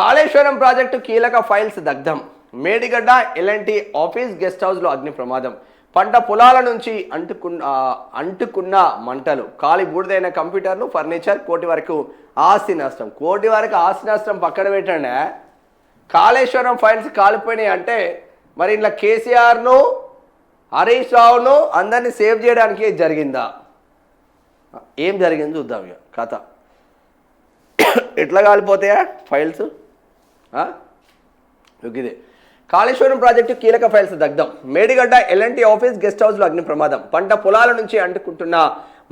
Kaleshwaram project కీలక files దగ్ధం. Medigadda L&T office guest హౌస్లో అగ్ని ప్రమాదం. పంట పొలాల నుంచి అంటుకున్న మంటలు. కాలి బూడిదైన కంప్యూటర్లు, ఫర్నిచర్, కోటి వరకు ఆస్తి నష్టం. కోటి వరకు ఆస్తి నష్టం పక్కన పెట్టండి. కాళేశ్వరం ఫైల్స్ కాలిపోయినాయి అంటే మరి ఇలా కేసీఆర్ను, హరీష్ రావును అందరినీ సేవ్ చేయడానికి జరిగిందా? ఏం జరిగింది చూద్దాం. ఇక కథ ఎట్లా కాలిపోతాయా ఫైల్స్? ఇదే కాళేశ్వరం ప్రాజెక్టు కీలక ఫైల్స్ దగ్ధం. మేడిగడ్డ ఎల్ఎన్టీ ఆఫీస్ గెస్ట్ హౌస్లో అగ్ని ప్రమాదం. పంట పొలాల నుంచి అంటుకుంటున్న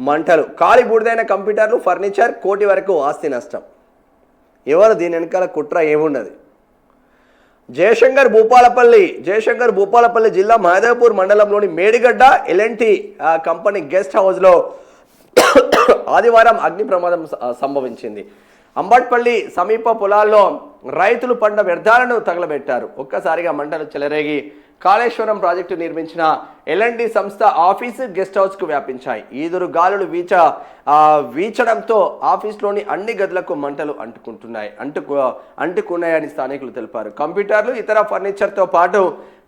మంటలు. కాలి బూడిదైన కంప్యూటర్లు, ఫర్నిచర్, కోటి వరకు ఆస్తి నష్టం. ఎవరు దీని వెనకాల కుట్ర ఏమున్నది? జయశంకర్ భూపాలపల్లి జిల్లా మహదేవ్పూర్ మండలంలోని మేడిగడ్డ ఎల్ఎన్టీ కంపెనీ గెస్ట్ హౌస్లో ఆదివారం అగ్ని ప్రమాదం సంభవించింది. అంబట్పల్లి సమీప పొలాల్లో రైతులు పంట వ్యర్థాలను తగలబెట్టారు. ఒక్కసారిగా మంటలు చెలరేగి కాళేశ్వరం ప్రాజెక్టు నిర్మించిన ఎల్ఎన్టీ సంస్థ ఆఫీసు, గెస్ట్ హౌస్కు వ్యాపించాయి. ఈదురు గాలులు వీచడంతో ఆఫీస్లోని అన్ని గదులకు మంటలు అంటుకున్నాయని స్థానికులు తెలిపారు. కంప్యూటర్లు, ఇతర ఫర్నిచర్తో పాటు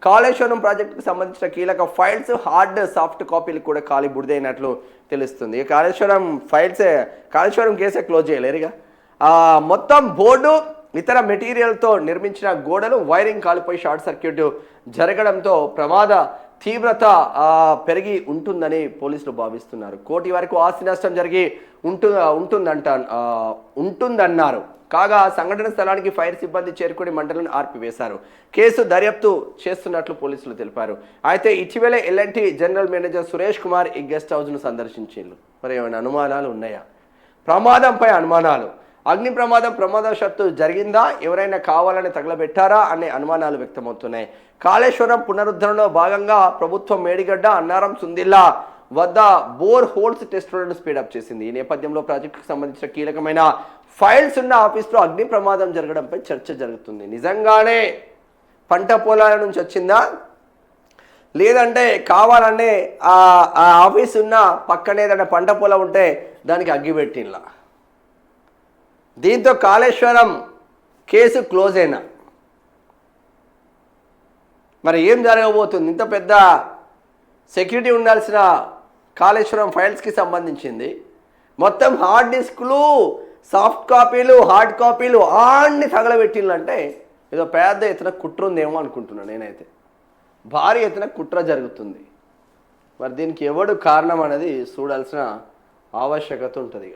కాళేశ్వరం ప్రాజెక్టుకు సంబంధించిన కీలక ఫైల్స్, హార్డ్, సాఫ్ట్ కాపీలు కూడా కాలి బుడిదైనట్లు తెలుస్తుంది. కాళేశ్వరం కేసే క్లోజ్ చేయలేరుగా. మొత్తం బోర్డు, ఇతర మెటీరియల్తో నిర్మించిన గోడలు, వైరింగ్ కాలిపోయి షార్ట్ సర్క్యూట్ జరగడంతో ప్రమాద తీవ్రత పెరిగి ఉంటుందని పోలీసులు భావిస్తున్నారు. కోటి వరకు ఆస్తి నష్టం జరిగి ఉంటుందన్నారు. కాగా సంఘటన స్థలానికి ఫైర్ సిబ్బంది చేరుకుని మంటలను ఆర్పివేశారు. కేసు దర్యాప్తు చేస్తున్నట్లు పోలీసులు తెలిపారు. అయితే ఇటీవలే L&T general manager Suresh Kumar ఈ గెస్ట్ హౌస్ను సందర్శించారు. మరి ఏమైనా అనుమానాలు ఉన్నాయా? ప్రమాదంపై అనుమానాలు. అగ్ని ప్రమాదవశాత్తు జరిగిందా, ఎవరైనా కావాలని తగలబెట్టారా అనే అనుమానాలు వ్యక్తమవుతున్నాయి. కాళేశ్వరం పునరుద్ధరణలో భాగంగా ప్రభుత్వం మేడిగడ్డ, అన్నారం, సుందిల్లా వద్ద బోర్ హోల్స్ టెస్టులను స్పీడప్ చేసింది. ఈ నేపథ్యంలో ప్రాజెక్టుకు సంబంధించిన కీలకమైన ఫైల్స్ ఉన్న ఆఫీస్లో అగ్ని ప్రమాదం జరగడంపై చర్చ జరుగుతుంది. నిజంగానే పంట పొలాల నుంచి వచ్చిందా, లేదంటే కావాలనే ఆ ఆఫీస్ ఉన్న పక్కనే ఏదైనా పంట పొలం ఉంటే దానికి అగ్గిపెట్టినలా? దీంతో కాళేశ్వరం కేసు క్లోజ్ అయినా మరి ఏం జరగబోతుంది? ఇంత పెద్ద సెక్యూరిటీ ఉండాల్సిన కాళేశ్వరం ఫైల్స్కి సంబంధించింది మొత్తం హార్డ్ డిస్క్లు, సాఫ్ట్ కాపీలు, హార్డ్ కాపీలు అన్ని తగలబెట్టిందంటే ఏదో పెద్ద ఎత్తున కుట్ర ఉందేమో అనుకుంటున్నాను నేనైతే. భారీ ఎత్తున కుట్ర జరుగుతుంది. మరి దీనికి ఎవడు కారణం అనేది చూడాల్సిన ఆవశ్యకత ఉంటుంది.